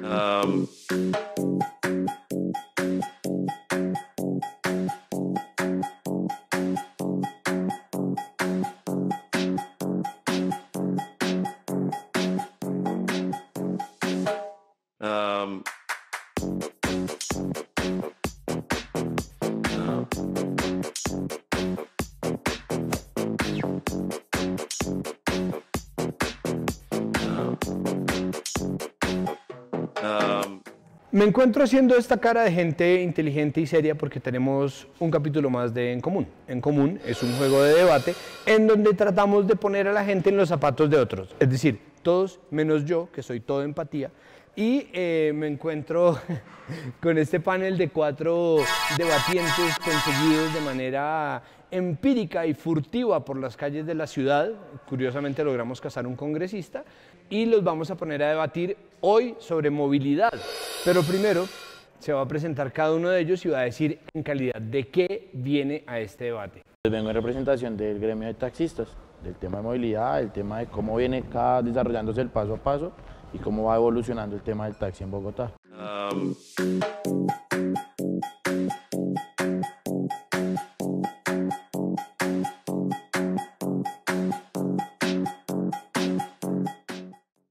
Um, um, Me encuentro haciendo esta cara de gente inteligente y seria porque tenemos un capítulo más de En Común. En Común es un juego de debate en donde tratamos de poner a la gente en los zapatos de otros. Es decir, todos menos yo, que soy todo empatía. Y me encuentro con este panel de 4 debatientes conseguidos de manera empírica y furtiva por las calles de la ciudad. Curiosamente logramos cazar un congresista y los vamos a poner a debatir hoy sobre movilidad. Pero primero se va a presentar cada uno de ellos y va a decir en calidad de qué viene a este debate. Vengo en representación del gremio de taxistas, del tema de movilidad, del tema de cómo viene desarrollándose el paso a paso y cómo va evolucionando el tema del taxi en Bogotá.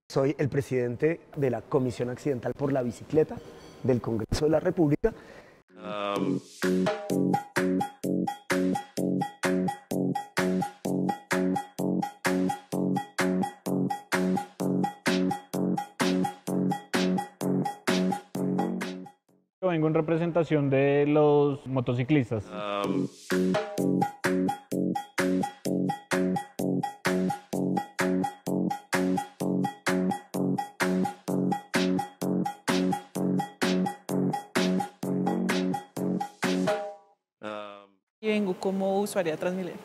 Soy el presidente de la Comisión Accidental por la Bicicleta del Congreso de la República. Yo vengo en representación de los motociclistas. Y vengo como usuaria de Transmilenio.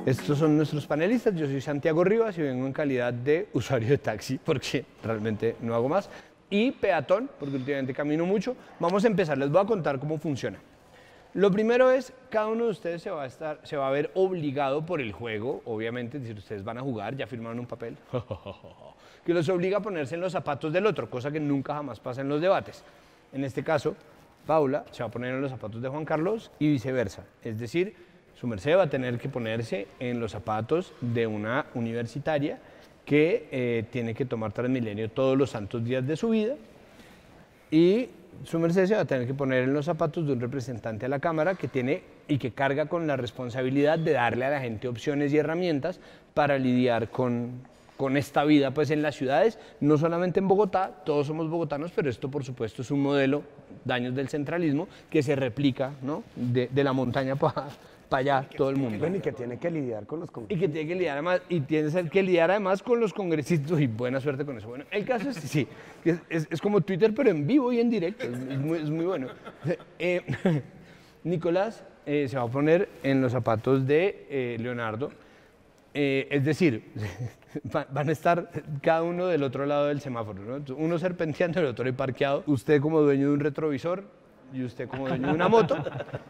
Estos son nuestros panelistas, yo soy Santiago Rivas y vengo en calidad de usuario de taxi porque realmente no hago más, y peatón porque últimamente camino mucho. Vamos a empezar, les voy a contar cómo funciona. Lo primero es, cada uno de ustedes se va a ver obligado por el juego, obviamente, si ustedes van a jugar, ya firmaron un papel, que los obliga a ponerse en los zapatos del otro, cosa que nunca jamás pasa en los debates. En este caso, Paula se va a poner en los zapatos de Juan Carlos y viceversa, es decir, su merced va a tener que ponerse en los zapatos de una universitaria que tiene que tomar Transmilenio todos los santos días de su vida, y su merced se va a tener que poner en los zapatos de un representante a la Cámara que tiene y que carga con la responsabilidad de darle a la gente opciones y herramientas para lidiar con esta vida pues, en las ciudades, no solamente en Bogotá, todos somos bogotanos, pero esto por supuesto es un modelo de años del centralismo que se replica, ¿no? de la montaña para allá todo el mundo. Bueno, y que tiene que lidiar con los congresistas. Y que tiene que lidiar además, y tienes que lidiar además con los congresistas, y buena suerte con eso. Bueno, el caso es, sí, es como Twitter, pero en vivo y en directo, es muy bueno. Nicolás se va a poner en los zapatos de Leonardo, es decir, van a estar cada uno del otro lado del semáforo, ¿no? Uno serpenteando, el otro ahí parqueado, usted como dueño de un retrovisor, y usted como dueño de una moto,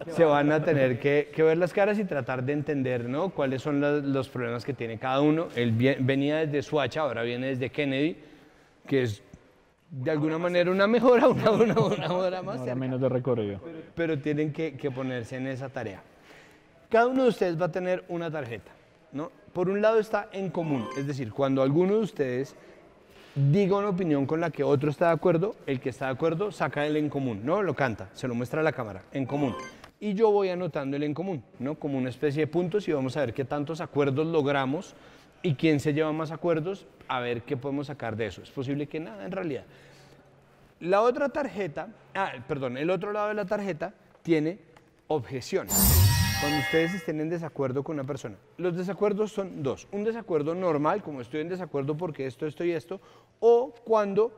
se van a tener que ver las caras y tratar de entender, ¿no? Cuáles son los problemas que tiene cada uno. Él venía desde Suacha, ahora viene desde Kennedy, que es de alguna manera una mejora, una hora más cerca. Menos de recorrido. Pero tienen que ponerse en esa tarea. Cada uno de ustedes va a tener una tarjeta, ¿no? Por un lado está En Común, es decir, cuando alguno de ustedes diga una opinión con la que otro está de acuerdo, el que está de acuerdo saca el En Común, ¿no? Lo canta, se lo muestra a la cámara, En Común. Y yo voy anotando el En Común, ¿no? Como una especie de puntos y vamos a ver qué tantos acuerdos logramos y quién se lleva más acuerdos, a ver qué podemos sacar de eso. Es posible que nada, en realidad. La otra tarjeta, el otro lado de la tarjeta tiene objeciones. Cuando ustedes estén en desacuerdo con una persona. Los desacuerdos son dos. Un desacuerdo normal, como estoy en desacuerdo porque esto y esto, o cuando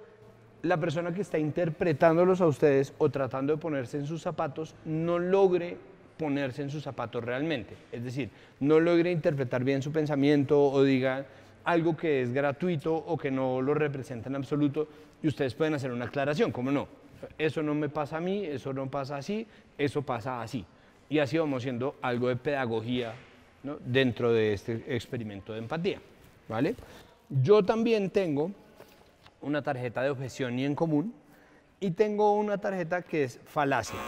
la persona que está interpretándolos a ustedes o tratando de ponerse en sus zapatos no logre ponerse en sus zapatos realmente. Es decir, no logre interpretar bien su pensamiento o diga algo que es gratuito o que no lo representa en absoluto y ustedes pueden hacer una aclaración, ¿cómo no? Eso no me pasa a mí, eso no pasa así, eso pasa así. Y así vamos haciendo algo de pedagogía, ¿no?, dentro de este experimento de empatía, ¿vale? Yo también tengo una tarjeta de objeción y en común y tengo una tarjeta que es falacia.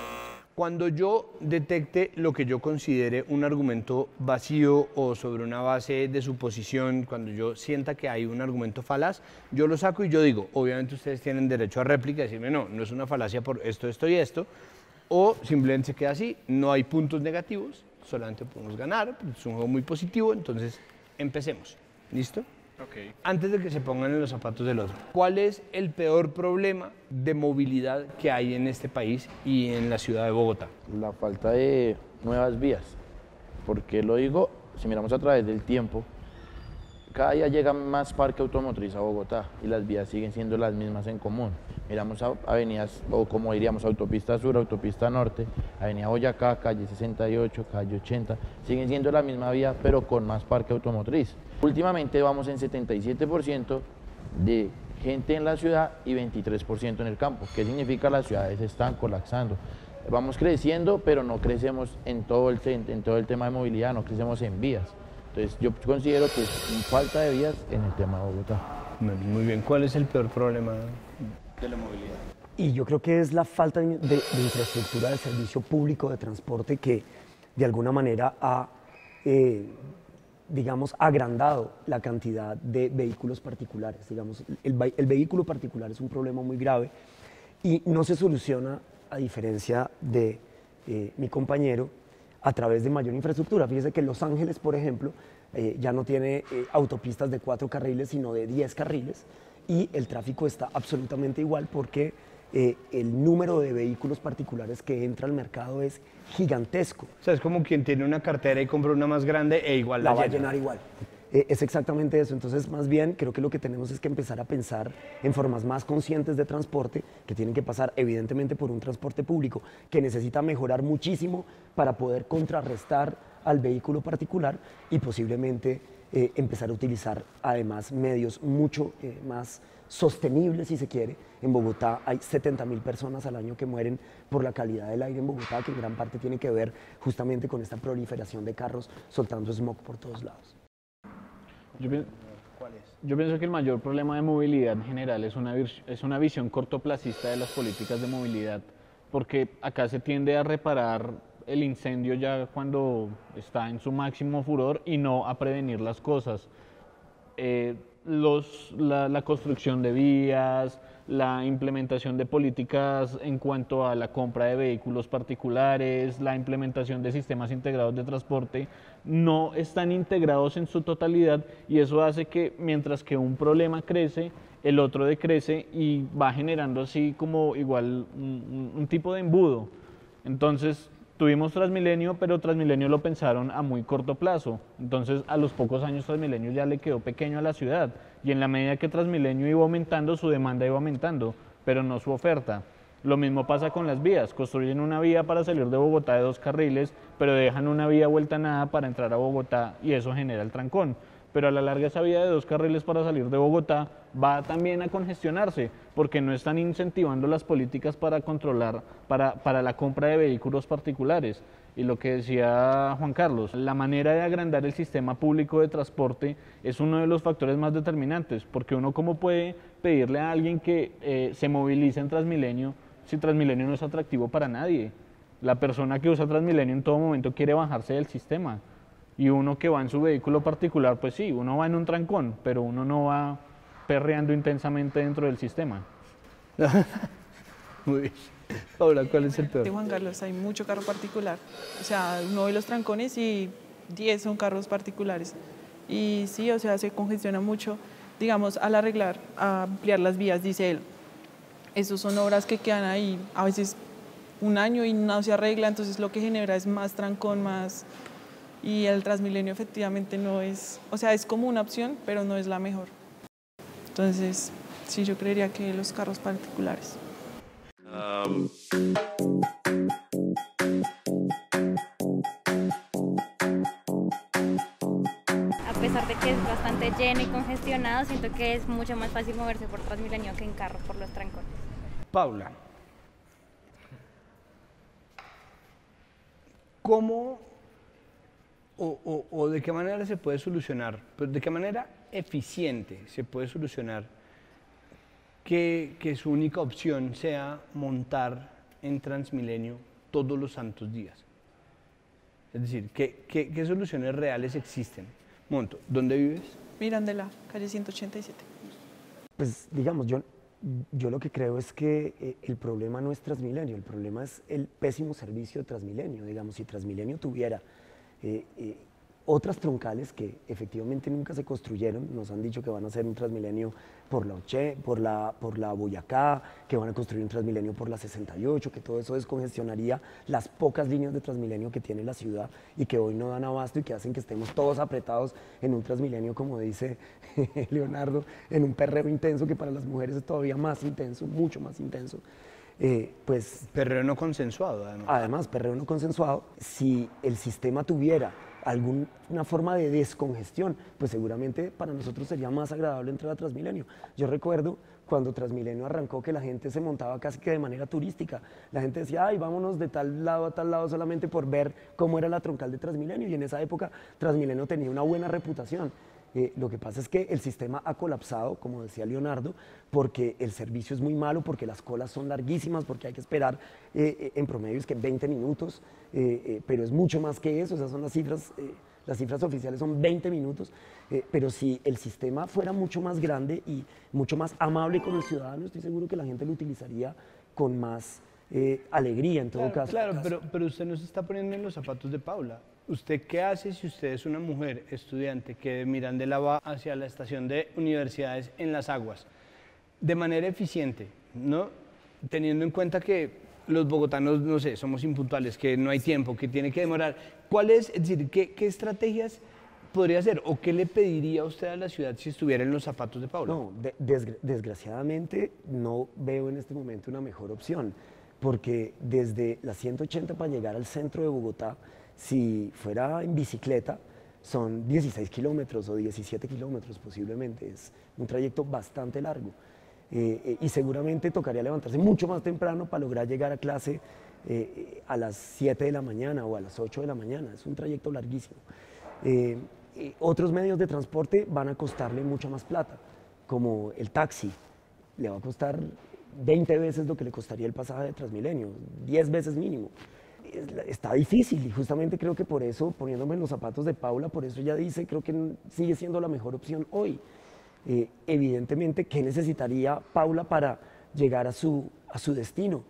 Cuando yo detecte lo que yo considere un argumento vacío o sobre una base de suposición, cuando yo sienta que hay un argumento falaz, yo lo saco y yo digo, obviamente ustedes tienen derecho a réplica, decirme no, no es una falacia por esto, esto y esto, o simplemente se queda así, no hay puntos negativos, solamente podemos ganar, es un juego muy positivo, entonces empecemos. ¿Listo? Ok. Antes de que se pongan en los zapatos del otro, ¿cuál es el peor problema de movilidad que hay en este país y en la ciudad de Bogotá? La falta de nuevas vías. ¿Por qué lo digo? Si miramos a través del tiempo, cada día llega más parque automotriz a Bogotá y las vías siguen siendo las mismas en común. Miramos avenidas, o como diríamos, autopista sur, autopista norte, avenida Boyacá, calle 68, calle 80, siguen siendo la misma vía, pero con más parque automotriz. Últimamente vamos en 77% de gente en la ciudad y 23% en el campo. ¿Qué significa? Las ciudades están colapsando. Vamos creciendo, pero no crecemos en todo el tema de movilidad, no crecemos en vías. Entonces yo considero que es falta de vías en el tema de Bogotá. Muy bien, ¿cuál es el peor problema de la movilidad? Y yo creo que es la falta de infraestructura del servicio público de transporte que de alguna manera ha, digamos, agrandado la cantidad de vehículos particulares. Digamos, el vehículo particular es un problema muy grave y no se soluciona, a diferencia de mi compañero, a través de mayor infraestructura. Fíjese que Los Ángeles, por ejemplo, ya no tiene autopistas de 4 carriles, sino de 10 carriles, y el tráfico está absolutamente igual porque el número de vehículos particulares que entra al mercado es gigantesco. O sea, es como quien tiene una cartera y compra una más grande e igual La la va a llena. llenar igual. Es exactamente eso. Entonces, más bien, creo que lo que tenemos es que empezar a pensar en formas más conscientes de transporte, que tienen que pasar evidentemente por un transporte público que necesita mejorar muchísimo para poder contrarrestar al vehículo particular y posiblemente empezar a utilizar además medios mucho más sostenibles, si se quiere. En Bogotá hay 70.000 personas al año que mueren por la calidad del aire en Bogotá, que en gran parte tiene que ver justamente con esta proliferación de carros soltando smog por todos lados. Yo pienso que el mayor problema de movilidad en general es una visión cortoplacista de las políticas de movilidad, porque acá se tiende a reparar el incendio ya cuando está en su máximo furor y no a prevenir las cosas. La construcción de vías, la implementación de políticas en cuanto a la compra de vehículos particulares, la implementación de sistemas integrados de transporte, no están integrados en su totalidad y eso hace que mientras que un problema crece, el otro decrece y va generando así como igual un tipo de embudo. Entonces tuvimos Transmilenio, pero Transmilenio lo pensaron a muy corto plazo. Entonces a los pocos años Transmilenio ya le quedó pequeño a la ciudad y en la medida que Transmilenio iba aumentando, su demanda iba aumentando, pero no su oferta. Lo mismo pasa con las vías, construyen una vía para salir de Bogotá de 2 carriles, pero dejan una vía vuelta a nada para entrar a Bogotá y eso genera el trancón. Pero a la larga esa vía de 2 carriles para salir de Bogotá va también a congestionarse, porque no están incentivando las políticas para controlar, para la compra de vehículos particulares. Y lo que decía Juan Carlos, la manera de agrandar el sistema público de transporte es uno de los factores más determinantes, porque uno cómo puede pedirle a alguien que se movilice en Transmilenio si Transmilenio no es atractivo para nadie. La persona que usa Transmilenio en todo momento quiere bajarse del sistema. Y uno que va en su vehículo particular, pues sí, uno va en un trancón, pero uno no va perreando intensamente dentro del sistema. Muy bien. Paula, ¿cuál es el peor? De Juan Carlos hay mucho carro particular. O sea, uno ve los trancones y 10 son carros particulares. Y sí, o sea, se congestiona mucho. Digamos, al arreglar, a ampliar las vías, dice él, esos son obras que quedan ahí a veces un año y no se arregla, entonces lo que genera es más trancón, más... Y el Transmilenio efectivamente no es, o sea, es como una opción, pero no es la mejor. Entonces, sí, yo creería que los carros particulares. A pesar de que es bastante lleno y congestionado, siento que es mucho más fácil moverse por Transmilenio que en carro por los trancones. Paula, ¿cómo o de qué manera se puede solucionar, pues de qué manera eficiente se puede solucionar que su única opción sea montar en Transmilenio todos los santos días? Es decir, ¿qué soluciones reales existen? Monto, ¿dónde vives? Mirandela, calle 187. Pues digamos, yo lo que creo es que el problema no es Transmilenio, el problema es el pésimo servicio de Transmilenio. Digamos, si Transmilenio tuviera otras troncales que efectivamente nunca se construyeron, nos han dicho que van a hacer un Transmilenio por la Boyacá, que van a construir un Transmilenio por la 68, que todo eso descongestionaría las pocas líneas de Transmilenio que tiene la ciudad y que hoy no dan abasto y que hacen que estemos todos apretados en un Transmilenio, como dice Leonardo, en un perreo intenso que para las mujeres es todavía más intenso, mucho más intenso. Pues perreo no consensuado, además. Además, perreo no consensuado. Si el sistema tuviera alguna forma de descongestión, pues seguramente para nosotros sería más agradable entrar a Transmilenio. Yo recuerdo cuando Transmilenio arrancó que la gente se montaba casi que de manera turística. La gente decía, ay, vámonos de tal lado a tal lado solamente por ver cómo era la troncal de Transmilenio. Y en esa época Transmilenio tenía una buena reputación. Lo que pasa es que el sistema ha colapsado, como decía Leonardo, porque el servicio es muy malo, porque las colas son larguísimas, porque hay que esperar en promedio es que 20 minutos, pero es mucho más que eso, esas son las cifras oficiales son 20 minutos, pero si el sistema fuera mucho más grande y mucho más amable con el ciudadano, estoy seguro que la gente lo utilizaría con más alegría en todo caso. Claro, pero usted no se está poniendo en los zapatos de Paula. ¿Usted qué hace si usted es una mujer estudiante que de Mirandela va hacia la estación de Universidades en Las Aguas de manera eficiente, ¿no? Teniendo en cuenta que los bogotanos, no sé, somos impuntuales, que no hay tiempo, que tiene que demorar? Es decir, qué estrategias podría hacer o qué le pediría usted a la ciudad si estuviera en los zapatos de Paula? No, desgraciadamente no veo en este momento una mejor opción, porque desde la 180 para llegar al centro de Bogotá, si fuera en bicicleta, son 16 kilómetros o 17 kilómetros posiblemente, es un trayecto bastante largo y seguramente tocaría levantarse mucho más temprano para lograr llegar a clase a las 7 de la mañana o a las 8 de la mañana, es un trayecto larguísimo. Otros medios de transporte van a costarle mucha más plata, como el taxi, le va a costar 20 veces lo que le costaría el pasaje de Transmilenio, 10 veces mínimo. Está difícil y justamente creo que por eso, poniéndome en los zapatos de Paula, por eso ella dice, creo que sigue siendo la mejor opción hoy. Evidentemente, ¿qué necesitaría Paula para llegar a su destino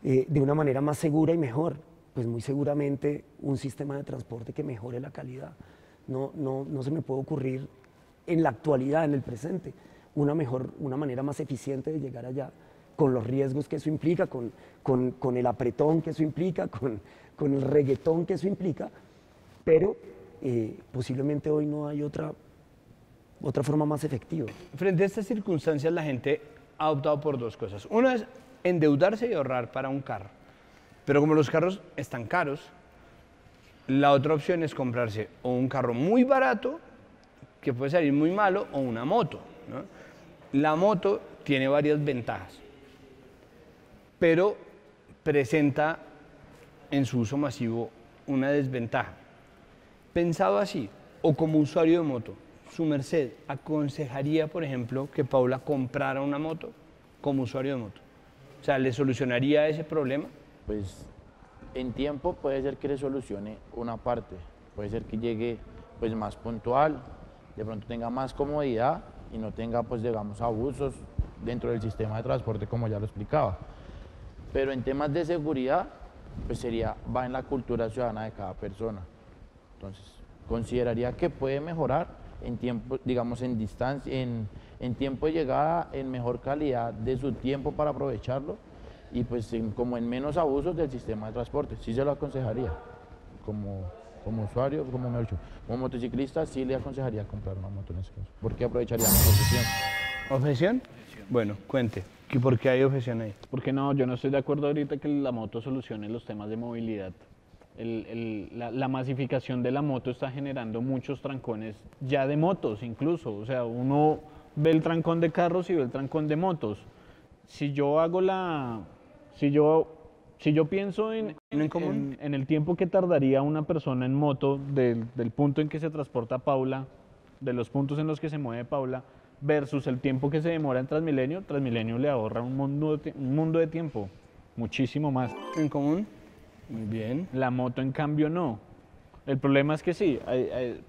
de una manera más segura y mejor? Pues muy seguramente un sistema de transporte que mejore la calidad. No se me puede ocurrir en la actualidad, en el presente, una manera más eficiente de llegar allá, con los riesgos que eso implica, con el apretón que eso implica, con el reggaetón que eso implica, pero posiblemente hoy no hay otra forma más efectiva. Frente a estas circunstancias, la gente ha optado por dos cosas. Una es endeudarse y ahorrar para un carro, pero como los carros están caros, la otra opción es comprarse o un carro muy barato, que puede salir muy malo, o una moto, ¿no? La moto tiene varias ventajas, pero presenta en su uso masivo una desventaja. Pensado así, o como usuario de moto, ¿su merced aconsejaría, por ejemplo, que Paula comprara una moto como usuario de moto? O sea, ¿le solucionaría ese problema? Pues en tiempo puede ser que le solucione una parte, puede ser que llegue pues más puntual, de pronto tenga más comodidad y no tenga pues digamos abusos dentro del sistema de transporte como ya lo explicaba. Pero en temas de seguridad, pues va en la cultura ciudadana de cada persona. Entonces, consideraría que puede mejorar en tiempo, digamos, en distancia, en tiempo de llegada, en mejor calidad de su tiempo para aprovecharlo y pues como en menos abusos del sistema de transporte. Sí se lo aconsejaría, como usuario, como motociclista, sí le aconsejaría comprar una moto en ese caso, porque aprovecharía mejor su tiempo. ¿Objeción? Bueno, cuente. ¿Por qué hay objeción ahí? Porque no, yo no estoy de acuerdo ahorita que la moto solucione los temas de movilidad. La masificación de la moto está generando muchos trancones ya de motos incluso. O sea, uno ve el trancón de carros y ve el trancón de motos. Si yo Si yo pienso en el tiempo que tardaría una persona en moto del punto en que se transporta Paula, de los puntos en los que se mueve Paula, versus el tiempo que se demora en Transmilenio, Transmilenio le ahorra un mundo de tiempo, muchísimo más. ¿En común? Muy bien. La moto, en cambio, no. El problema es que sí,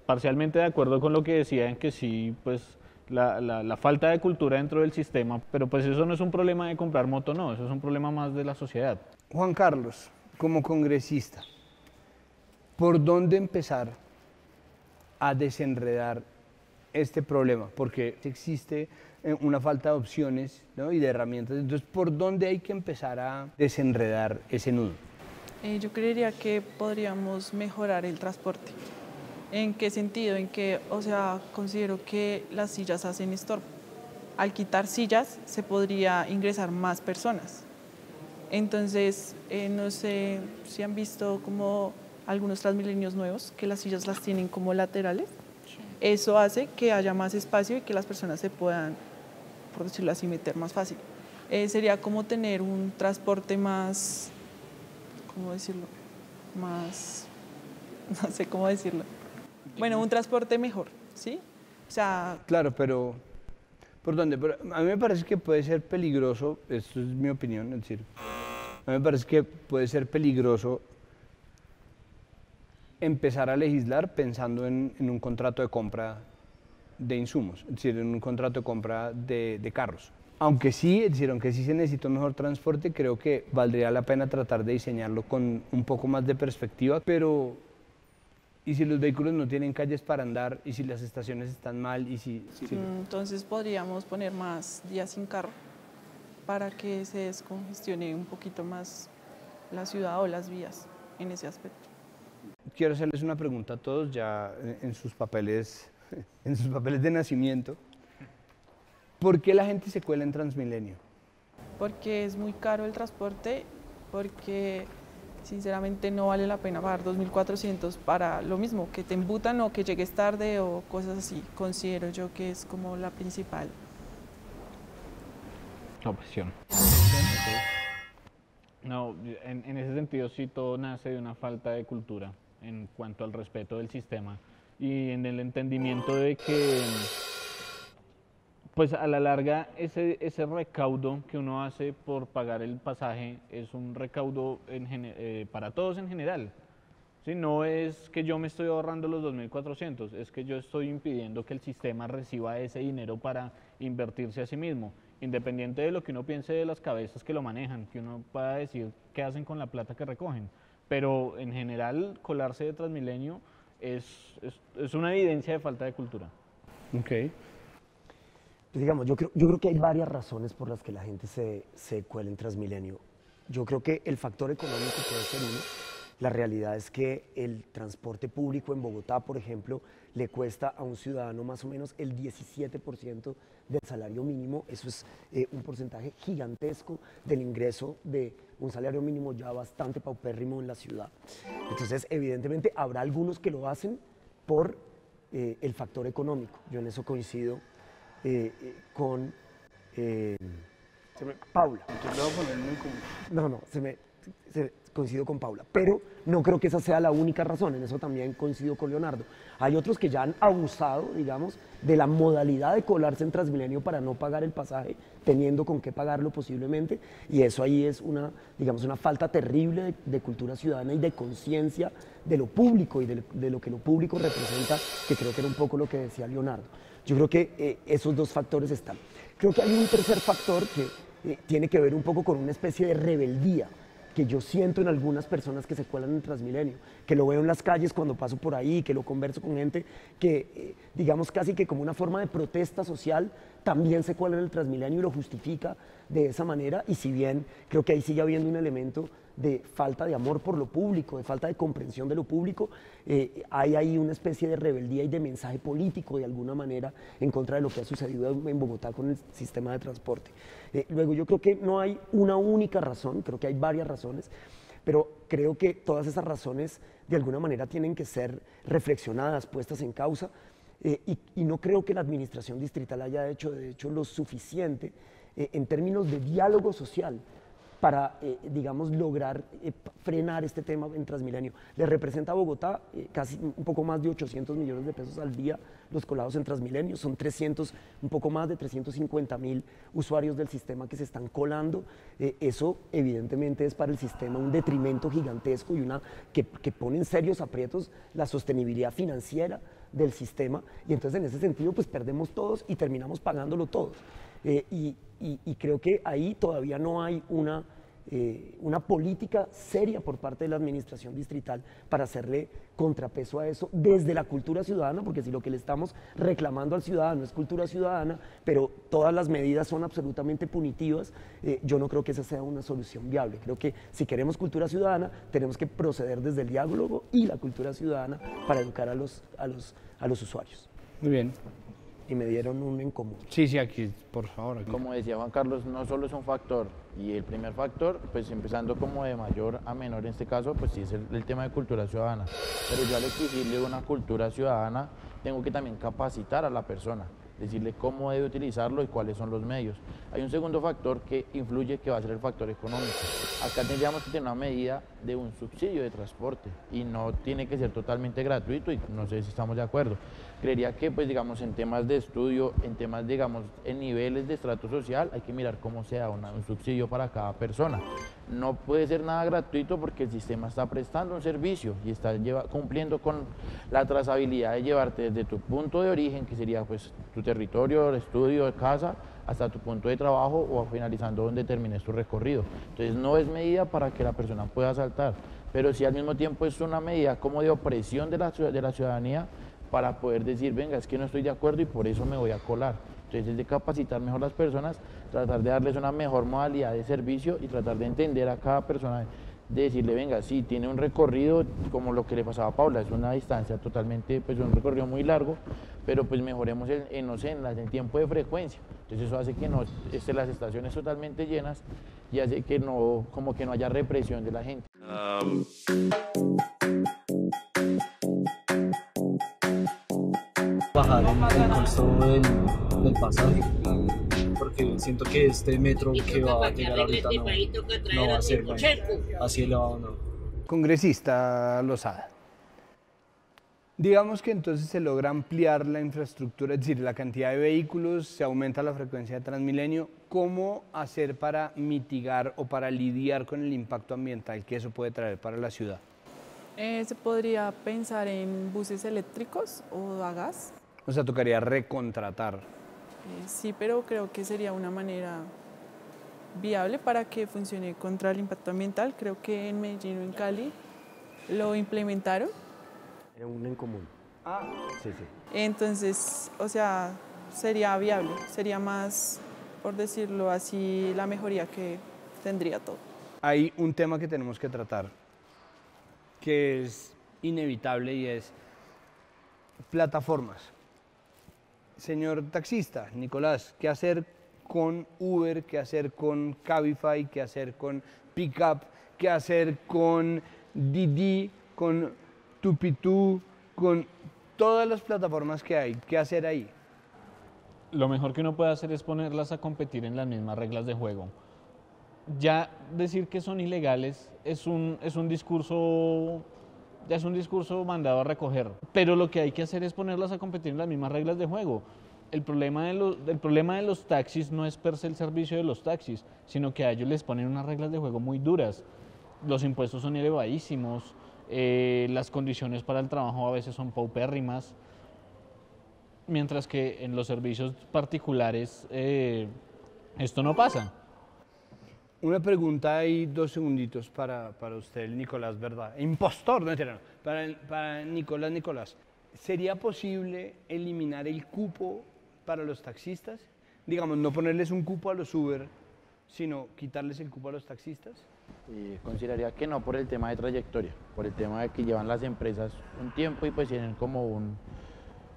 parcialmente de acuerdo con lo que decía, en que sí, pues la falta de cultura dentro del sistema, pero pues eso no es un problema de comprar moto, no, eso es un problema más de la sociedad. Juan Carlos, como congresista, ¿por dónde empezar a desenredar este problema? Porque existe una falta de opciones, ¿no?, y de herramientas. Entonces, ¿por dónde hay que empezar a desenredar ese nudo? Yo creería que podríamos mejorar el transporte. ¿En qué sentido? En que, o sea, considero que las sillas hacen estorbo. Al quitar sillas se podría ingresar más personas. Entonces, no sé si han visto como algunos Transmilenios nuevos, que las sillas las tienen como laterales. Eso hace que haya más espacio y que las personas se puedan, por decirlo así, meter más fácil. Sería como tener un transporte más, ¿cómo decirlo? Más, no sé cómo decirlo. Bueno, un transporte mejor, ¿sí? O sea... Claro, pero ¿por dónde? Pero a mí me parece que puede ser peligroso, esto es mi opinión, es decir, a mí me parece que puede ser peligroso empezar a legislar pensando en un contrato de compra de insumos, es decir, en un contrato de compra de carros. Aunque sí, es decir, aunque sí se necesita un mejor transporte, creo que valdría la pena tratar de diseñarlo con un poco más de perspectiva, pero ¿y si los vehículos no tienen calles para andar? ¿Y si las estaciones están mal? ¿Y si... Entonces podríamos poner más días sin carro para que se descongestione un poquito más la ciudad o las vías en ese aspecto. Quiero hacerles una pregunta a todos ya en sus papeles de nacimiento. ¿Por qué la gente se cuela en Transmilenio? Porque es muy caro el transporte, porque sinceramente no vale la pena pagar 2.400 para lo mismo, que te embutan o que llegues tarde o cosas así. Considero yo que es como la principal opción. No, en ese sentido sí todo nace de una falta de cultura en cuanto al respeto del sistema y en el entendimiento de que pues a la larga ese recaudo que uno hace por pagar el pasaje es un recaudo para todos en general. ¿Sí? No es que yo me estoy ahorrando los 2.400, es que yo estoy impidiendo que el sistema reciba ese dinero para invertirse a sí mismo, independiente de lo que uno piense de las cabezas que lo manejan, que uno pueda decir qué hacen con la plata que recogen. Pero en general, colarse de Transmilenio es una evidencia de falta de cultura. Ok. Pues digamos, yo creo que hay varias razones por las que la gente se cuela en Transmilenio. Yo creo que el factor económico puede ser uno. La realidad es que el transporte público en Bogotá, por ejemplo, le cuesta a un ciudadano más o menos el 17% del salario mínimo. Eso es un porcentaje gigantesco del ingreso de un salario mínimo ya bastante paupérrimo en la ciudad. Entonces, evidentemente, habrá algunos que lo hacen por el factor económico. Yo en eso coincido con Paula. Coincido con Paula, pero no creo que esa sea la única razón, en eso también coincido con Leonardo. Hay otros que ya han abusado, digamos, de la modalidad de colarse en Transmilenio para no pagar el pasaje, teniendo con qué pagarlo posiblemente, y eso ahí es una falta terrible de cultura ciudadana y de conciencia de lo público y de lo que lo público representa, que creo que era un poco lo que decía Leonardo. Yo creo que esos dos factores están. Creo que hay un tercer factor que tiene que ver un poco con una especie de rebeldía que yo siento en algunas personas que se cuelan en Transmilenio, que lo veo en las calles cuando paso por ahí, que lo converso con gente que, digamos, casi que como una forma de protesta social, también se cuela en el Transmilenio y lo justifica de esa manera, y si bien creo que ahí sigue habiendo un elemento de falta de amor por lo público, de falta de comprensión de lo público, hay ahí una especie de rebeldía y de mensaje político de alguna manera en contra de lo que ha sucedido en Bogotá con el sistema de transporte. Luego yo creo que no hay una única razón, creo que hay varias razones, pero creo que todas esas razones de alguna manera tienen que ser reflexionadas, puestas en causa, y no creo que la administración distrital haya hecho de hecho lo suficiente en términos de diálogo social para, digamos, lograr frenar este tema en Transmilenio. Le representa a Bogotá casi un poco más de 800 millones de pesos al día los colados en Transmilenio, son 300, un poco más de 350.000 usuarios del sistema que se están colando. Eso evidentemente es para el sistema un detrimento gigantesco y que pone en serios aprietos la sostenibilidad financiera del sistema, y entonces en ese sentido pues perdemos todos y terminamos pagándolo todos. Y creo que ahí todavía no hay una política seria por parte de la administración distrital para hacerle contrapeso a eso desde la cultura ciudadana, porque si lo que le estamos reclamando al ciudadano es cultura ciudadana, pero todas las medidas son absolutamente punitivas, yo no creo que esa sea una solución viable. Creo que si queremos cultura ciudadana, tenemos que proceder desde el diálogo y la cultura ciudadana para educar a los usuarios. Muy bien. Y me dieron un en común. Sí, sí, aquí, por favor. Aquí. Como decía Juan Carlos, no solo es un factor, y el primer factor, pues empezando como de mayor a menor en este caso, pues sí es el tema de cultura ciudadana. Pero yo al exigirle una cultura ciudadana, tengo que también capacitar a la persona, decirle cómo debe utilizarlo y cuáles son los medios. Hay un segundo factor que influye, que va a ser el factor económico. Acá tendríamos que tener una medida de un subsidio de transporte y no tiene que ser totalmente gratuito, y no sé si estamos de acuerdo. Creería que, pues digamos, en temas de estudio, en temas, digamos, en niveles de estrato social, hay que mirar cómo sea un subsidio para cada persona. No puede ser nada gratuito porque el sistema está prestando un servicio y está cumpliendo con la trazabilidad de llevarte desde tu punto de origen, que sería pues tu territorio, el estudio, casa, hasta tu punto de trabajo o finalizando donde termines tu recorrido. Entonces no es medida para que la persona pueda saltar, pero sí al mismo tiempo es una medida como de opresión de la ciudadanía para poder decir, venga, es que no estoy de acuerdo y por eso me voy a colar. Entonces es de capacitar mejor a las personas, tratar de darles una mejor modalidad de servicio y tratar de entender a cada persona, de decirle, venga, sí, tiene un recorrido como lo que le pasaba a Paula, es una distancia totalmente, pues un recorrido muy largo, pero pues mejoremos no sé, en el tiempo de frecuencia. Entonces eso hace que no estén las estaciones totalmente llenas y hace que no, como que no haya represión de la gente. Bajar el costo del pasaje, porque siento que este metro que va a llegar ahorita no va a ser bueno, así elevado no. Congresista Lozada, digamos que entonces se logra ampliar la infraestructura, es decir, la cantidad de vehículos, se aumenta la frecuencia de Transmilenio. ¿Cómo hacer para mitigar o para lidiar con el impacto ambiental que eso puede traer para la ciudad? Se podría pensar en buses eléctricos o a gas. O sea, tocaría recontratar. Sí, pero creo que sería una manera viable para que funcione contra el impacto ambiental. Creo que en Medellín o en Cali lo implementaron. Era un en común. Sí, sí. Entonces, o sea, sería viable, sería más, por decirlo así, la mejoría que tendría todo. Hay un tema que tenemos que tratar, que es inevitable, y es plataformas. Señor taxista, Nicolás, ¿qué hacer con Uber? ¿Qué hacer con Cabify? ¿Qué hacer con Pickup? ¿Qué hacer con Didi? ¿Con Tupitú? ¿Con todas las plataformas que hay? ¿Qué hacer ahí? Lo mejor que uno puede hacer es ponerlas a competir en las mismas reglas de juego. Ya decir que son ilegales es un discurso mandado a recoger, pero lo que hay que hacer es ponerlas a competir en las mismas reglas de juego. El problema de los taxis no es per se el servicio de los taxis, sino que a ellos les ponen unas reglas de juego muy duras. Los impuestos son elevadísimos, las condiciones para el trabajo a veces son paupérrimas, mientras que en los servicios particulares esto no pasa. Una pregunta ahí, 2 segunditos para usted, Nicolás, ¿verdad? Impostor, no entiendo. Para Nicolás. ¿Sería posible eliminar el cupo para los taxistas? Digamos, no ponerles un cupo a los Uber, sino quitarles el cupo a los taxistas. Consideraría que no, por el tema de trayectoria, por el tema de que llevan las empresas un tiempo y pues tienen como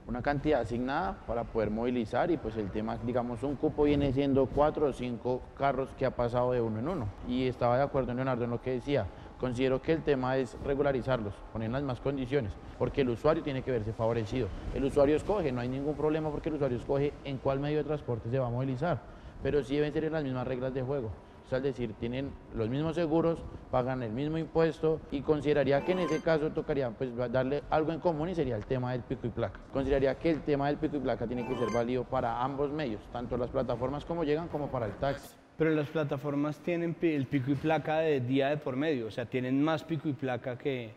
una cantidad asignada para poder movilizar, y pues el tema, digamos, un cupo viene siendo 4 o 5 carros que ha pasado de uno en uno. Y estaba de acuerdo, Leonardo, en lo que decía. Considero que el tema es regularizarlos, poner las más condiciones, porque el usuario tiene que verse favorecido. El usuario escoge, no hay ningún problema porque el usuario escoge en cuál medio de transporte se va a movilizar, pero sí deben ser en las mismas reglas de juego. O sea, es decir, tienen los mismos seguros, pagan el mismo impuesto y consideraría que en ese caso tocaría pues darle algo en común y sería el tema del pico y placa. Consideraría que el tema del pico y placa tiene que ser válido para ambos medios, tanto las plataformas como llegan como para el taxi. Pero las plataformas tienen el pico y placa de día de por medio, o sea, tienen más pico y placa que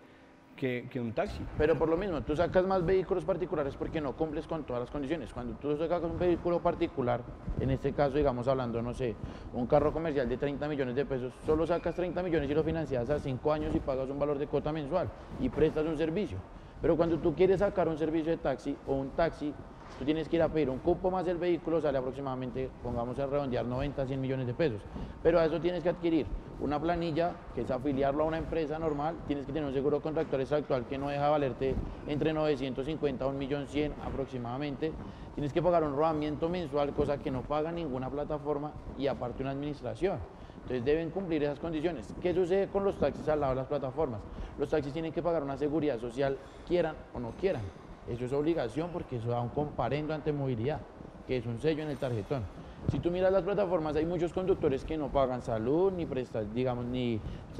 un taxi. Pero por lo mismo, tú sacas más vehículos particulares porque no cumples con todas las condiciones. Cuando tú sacas un vehículo particular, en este caso, digamos, hablando, no sé, un carro comercial de 30 millones de pesos, solo sacas 30 millones y lo financias a 5 años y pagas un valor de cuota mensual y prestas un servicio. Pero cuando tú quieres sacar un servicio de taxi o un taxi, tú tienes que ir a pedir un cupo más el vehículo, sale aproximadamente, pongamos a redondear, 90 a 100 millones de pesos. Pero a eso tienes que adquirir una planilla, que es afiliarlo a una empresa normal, tienes que tener un seguro contractual actual que no deja valerte entre 950 a 1.100.000 aproximadamente. Tienes que pagar un rodamiento mensual, cosa que no paga ninguna plataforma y aparte una administración. Entonces deben cumplir esas condiciones. ¿Qué sucede con los taxis al lado de las plataformas? Los taxis tienen que pagar una seguridad social, quieran o no quieran. Eso es obligación porque eso da un comparendo ante movilidad, que es un sello en el tarjetón. Si tú miras las plataformas, hay muchos conductores que no pagan salud, ni prestan, digamos, ni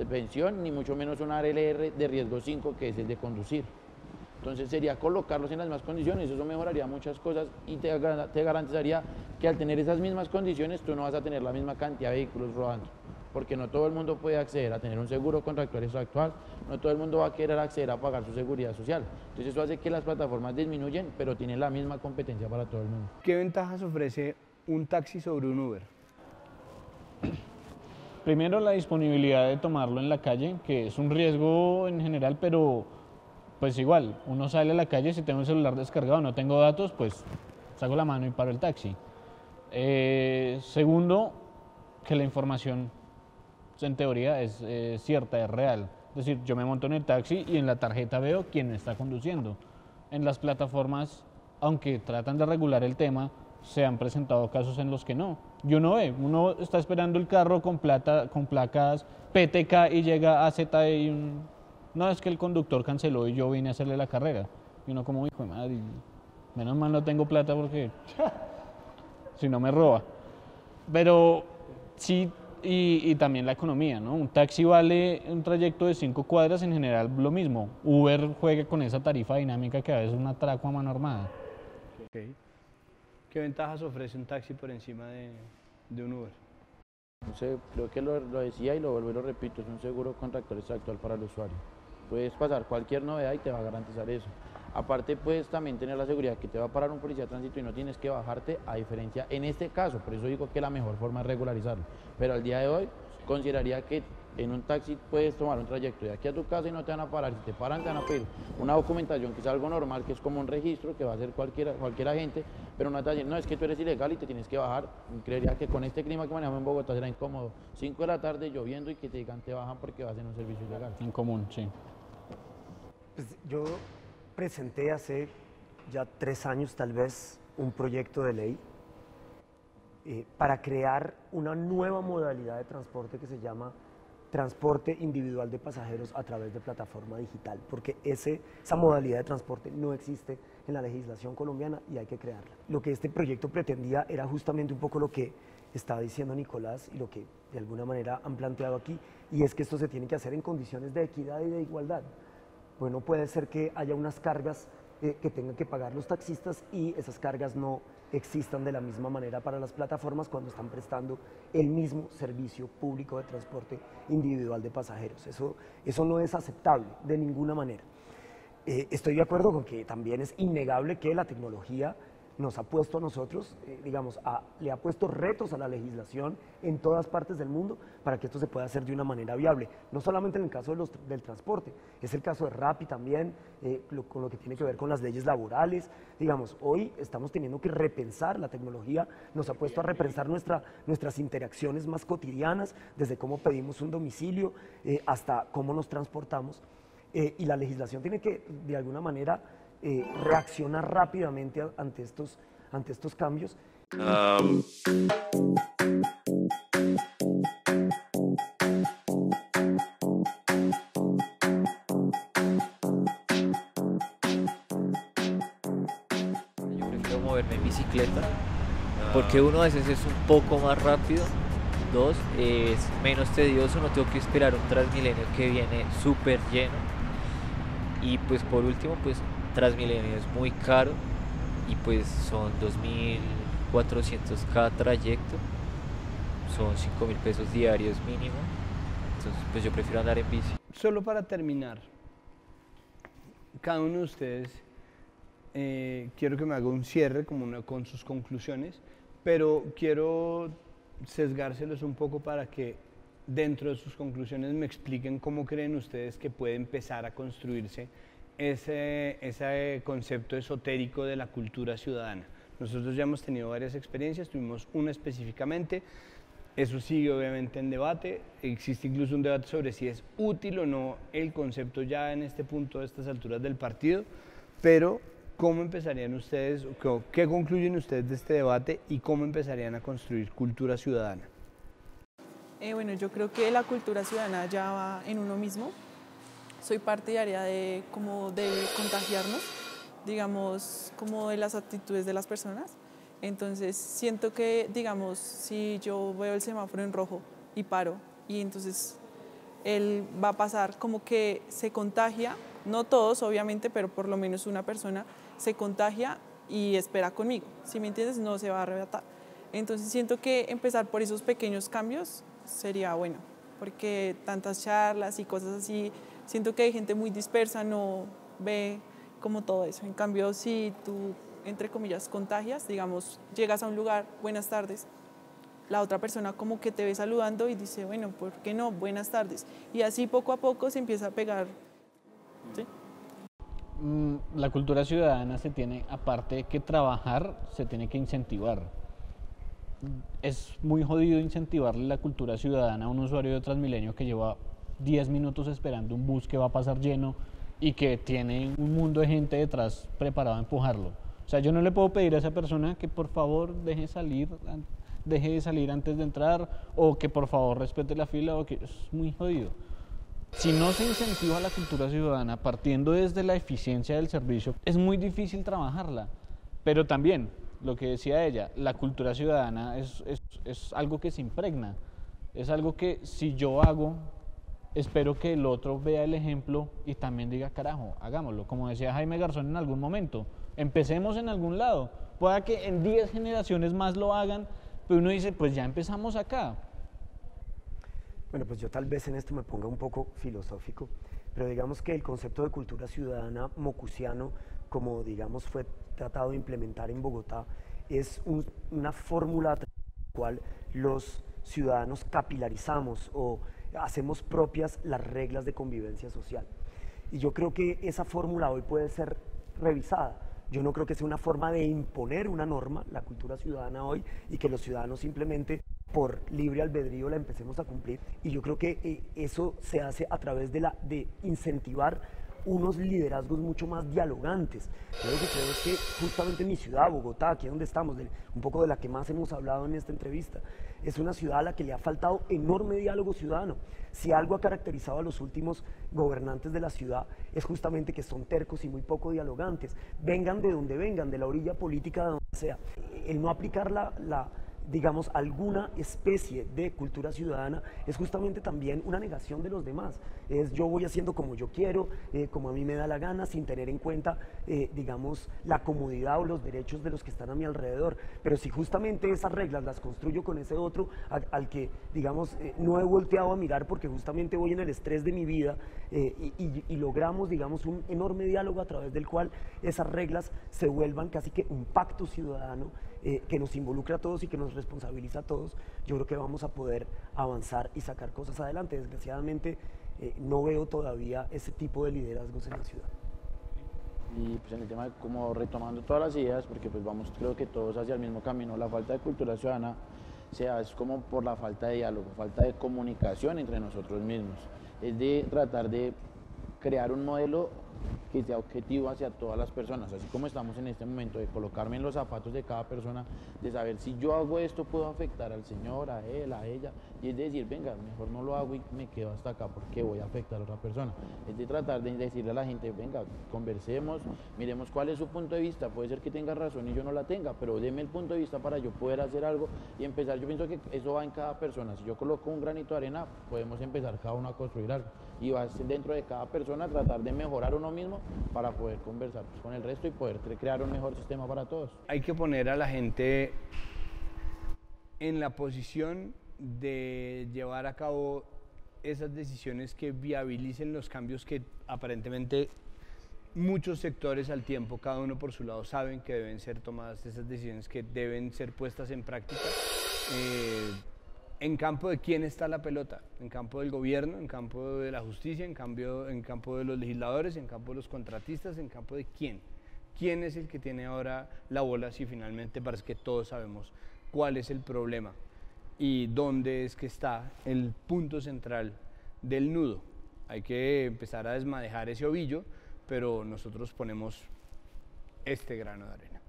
pensión, ni mucho menos un ARLR de riesgo 5, que es el de conducir. Entonces sería colocarlos en las mismas condiciones, eso mejoraría muchas cosas y te garantizaría que al tener esas mismas condiciones tú no vas a tener la misma cantidad de vehículos rodando, porque no todo el mundo puede acceder a tener un seguro contractual actual, no todo el mundo va a querer acceder a pagar su seguridad social. Entonces eso hace que las plataformas disminuyen, pero tienen la misma competencia para todo el mundo. ¿Qué ventajas ofrece un taxi sobre un Uber? Primero, la disponibilidad de tomarlo en la calle, que es un riesgo en general, pero pues igual, uno sale a la calle, si tengo un celular descargado, no tengo datos, pues saco la mano y paro el taxi. Segundo, que la información en teoría es cierta, es real. Es decir, yo me monto en el taxi y en la tarjeta veo quién está conduciendo. En las plataformas, aunque tratan de regular el tema, se han presentado casos en los que no. Y uno ve, uno está esperando el carro con placas PTK y llega a Z y no, es que el conductor canceló y yo vine a hacerle la carrera. Y uno como, hijo de madre, menos mal no tengo plata porque si no me roba. Pero sí, y también la economía, ¿no? Un taxi vale un trayecto de 5 cuadras, en general lo mismo. Uber juega con esa tarifa dinámica que a veces es un atraco a mano armada. Okay. ¿Qué ventajas ofrece un taxi por encima de un Uber? No sé, creo que lo decía y lo vuelvo y lo repito, es un seguro contractual actual para el usuario. Puedes pasar cualquier novedad y te va a garantizar eso. Aparte puedes también tener la seguridad que te va a parar un policía de tránsito y no tienes que bajarte, a diferencia en este caso, por eso digo que la mejor forma es regularizarlo. Pero al día de hoy consideraría que en un taxi puedes tomar un trayecto de aquí a tu casa y no te van a parar, si te paran te van a pedir una documentación que es algo normal, que es como un registro que va a hacer cualquier agente, pero no te va a decir, no, es que tú eres ilegal y te tienes que bajar. Creería que con este clima que manejamos en Bogotá será incómodo, 5 de la tarde lloviendo y que te digan te bajan porque vas en un servicio ilegal. En común, sí. Pues yo presenté hace ya 3 años tal vez un proyecto de ley para crear una nueva modalidad de transporte que se llama transporte individual de pasajeros a través de plataforma digital, porque esa modalidad de transporte no existe en la legislación colombiana y hay que crearla. Lo que este proyecto pretendía era justamente un poco lo que estaba diciendo Nicolás y lo que de alguna manera han planteado aquí, y es que esto se tiene que hacer en condiciones de equidad y de igualdad. Pues no puede ser que haya unas cargas que tengan que pagar los taxistas y esas cargas no existan de la misma manera para las plataformas cuando están prestando el mismo servicio público de transporte individual de pasajeros. Eso no es aceptable de ninguna manera. Estoy de acuerdo con que también es innegable que la tecnología nos ha puesto a nosotros, le ha puesto retos a la legislación en todas partes del mundo para que esto se pueda hacer de una manera viable. No solamente en el caso del transporte, es el caso de Rappi también, con lo que tiene que ver con las leyes laborales. Hoy estamos teniendo que repensar, la tecnología nos ha puesto a repensar nuestras interacciones más cotidianas, desde cómo pedimos un domicilio hasta cómo nos transportamos. Y la legislación tiene que, de alguna manera, reaccionar rápidamente ante estos cambios. Yo prefiero moverme en bicicleta porque uno a veces es un poco más rápido 2 es menos tedioso, no tengo que esperar un Transmilenio que viene súper lleno. Y pues por último, pues Transmilenio es muy caro y pues son 2.400 cada trayecto, son 5.000 pesos diarios mínimo, entonces pues yo prefiero andar en bici. Solo para terminar, cada uno de ustedes quiero que me haga un cierre con sus conclusiones, pero quiero sesgárselos un poco para que dentro de sus conclusiones me expliquen cómo creen ustedes que puede empezar a construirse ese concepto esotérico de la cultura ciudadana. Nosotros ya hemos tenido varias experiencias, tuvimos una específicamente, eso sigue obviamente en debate, existe incluso un debate sobre si es útil o no el concepto ya en este punto, a estas alturas del partido, pero ¿cómo empezarían ustedes, qué concluyen ustedes de este debate y cómo empezarían a construir cultura ciudadana? Bueno, yo creo que la cultura ciudadana ya va en uno mismo. Soy partidaria de contagiarnos, digamos, como de las actitudes de las personas. Entonces, siento que, digamos, si yo veo el semáforo en rojo y paro, y entonces él va a pasar como que se contagia, no todos obviamente, pero por lo menos una persona se contagia y espera conmigo. Si me entiendes, no se va a arrebatar. Entonces, siento que empezar por esos pequeños cambios sería bueno, porque tantas charlas y cosas así, siento que hay gente muy dispersa, no ve como todo eso. En cambio, si tú, entre comillas, contagias, digamos, llegas a un lugar, buenas tardes, la otra persona como que te ve saludando y dice, bueno, ¿por qué no? Buenas tardes. Y así poco a poco se empieza a pegar. ¿Sí? La cultura ciudadana se tiene, aparte que trabajar, se tiene que incentivar. Es muy jodido incentivarle la cultura ciudadana a un usuario de Transmilenio que lleva 10 minutos esperando un bus que va a pasar lleno y que tiene un mundo de gente detrás preparado a empujarlo. O sea, yo no le puedo pedir a esa persona que por favor deje de salir antes de entrar, o que por favor respete la fila, o que es muy jodido. Si no se incentiva la cultura ciudadana partiendo desde la eficiencia del servicio, es muy difícil trabajarla. Pero también, lo que decía ella, la cultura ciudadana es algo que se impregna, es algo que si yo hago, espero que el otro vea el ejemplo y también diga, carajo, hagámoslo. Como decía Jaime Garzón en algún momento, empecemos en algún lado. Pueda que en 10 generaciones más lo hagan, pero uno dice, pues ya empezamos acá. Bueno, pues yo tal vez en esto me ponga un poco filosófico, pero digamos que el concepto de cultura ciudadana mocusiano, como digamos fue tratado de implementar en Bogotá, es una fórmula a través de la cual los ciudadanos capilarizamos o hacemos propias las reglas de convivencia social. Y yo creo que esa fórmula hoy puede ser revisada. Yo no creo que sea una forma de imponer una norma, la cultura ciudadana hoy, y que los ciudadanos simplemente por libre albedrío la empecemos a cumplir. Y yo creo que eso se hace a través de incentivar unos liderazgos mucho más dialogantes. Yo lo que creo es que justamente mi ciudad, Bogotá, aquí es donde estamos, un poco de la que más hemos hablado en esta entrevista, es una ciudad a la que le ha faltado enorme diálogo ciudadano. Si algo ha caracterizado a los últimos gobernantes de la ciudad es justamente que son tercos y muy poco dialogantes. Vengan de donde vengan, de la orilla política de donde sea. El no aplicar digamos, alguna especie de cultura ciudadana es justamente también una negación de los demás. Es yo voy haciendo como yo quiero, como a mí me da la gana, sin tener en cuenta, digamos, la comodidad o los derechos de los que están a mi alrededor. Pero si justamente esas reglas las construyo con ese otro al que, digamos, no he volteado a mirar porque justamente voy en el estrés de mi vida y logramos, digamos, un enorme diálogo a través del cual esas reglas se vuelvan casi que un pacto ciudadano que nos involucra a todos y que nos responsabiliza a todos, yo creo que vamos a poder avanzar y sacar cosas adelante. Desgraciadamente no veo todavía ese tipo de liderazgos en la ciudad. Y pues en el tema, como retomando todas las ideas, porque pues vamos creo que todos hacia el mismo camino, la falta de cultura ciudadana es como por la falta de diálogo, falta de comunicación entre nosotros mismos, es de tratar de crear un modelo que sea objetivo hacia todas las personas, así como estamos en este momento, de colocarme en los zapatos de cada persona, de saber si yo hago esto puedo afectar al señor, a él, a ella, y es decir, venga, mejor no lo hago y me quedo hasta acá porque voy a afectar a otra persona. Es de tratar de decirle a la gente, venga, conversemos, miremos cuál es su punto de vista, puede ser que tenga razón y yo no la tenga, pero deme el punto de vista para yo poder hacer algo y empezar. Yo pienso que eso va en cada persona. Si yo coloco un granito de arena, podemos empezar cada uno a construir algo, y va dentro de cada persona tratar de mejorar uno mismo para poder conversar con el resto y poder crear un mejor sistema para todos. Hay que poner a la gente en la posición de llevar a cabo esas decisiones que viabilicen los cambios que aparentemente muchos sectores al tiempo, cada uno por su lado, saben que deben ser tomadas, esas decisiones que deben ser puestas en práctica. ¿En campo de quién está la pelota? ¿En campo del gobierno? ¿En campo de la justicia? ¿En campo de los legisladores? ¿En campo de los contratistas? ¿En campo de quién? ¿Quién es el que tiene ahora la bola? Si finalmente parece que todos sabemos cuál es el problema y dónde es que está el punto central del nudo. Hay que empezar a desmadejar ese ovillo, pero nosotros ponemos este grano de arena.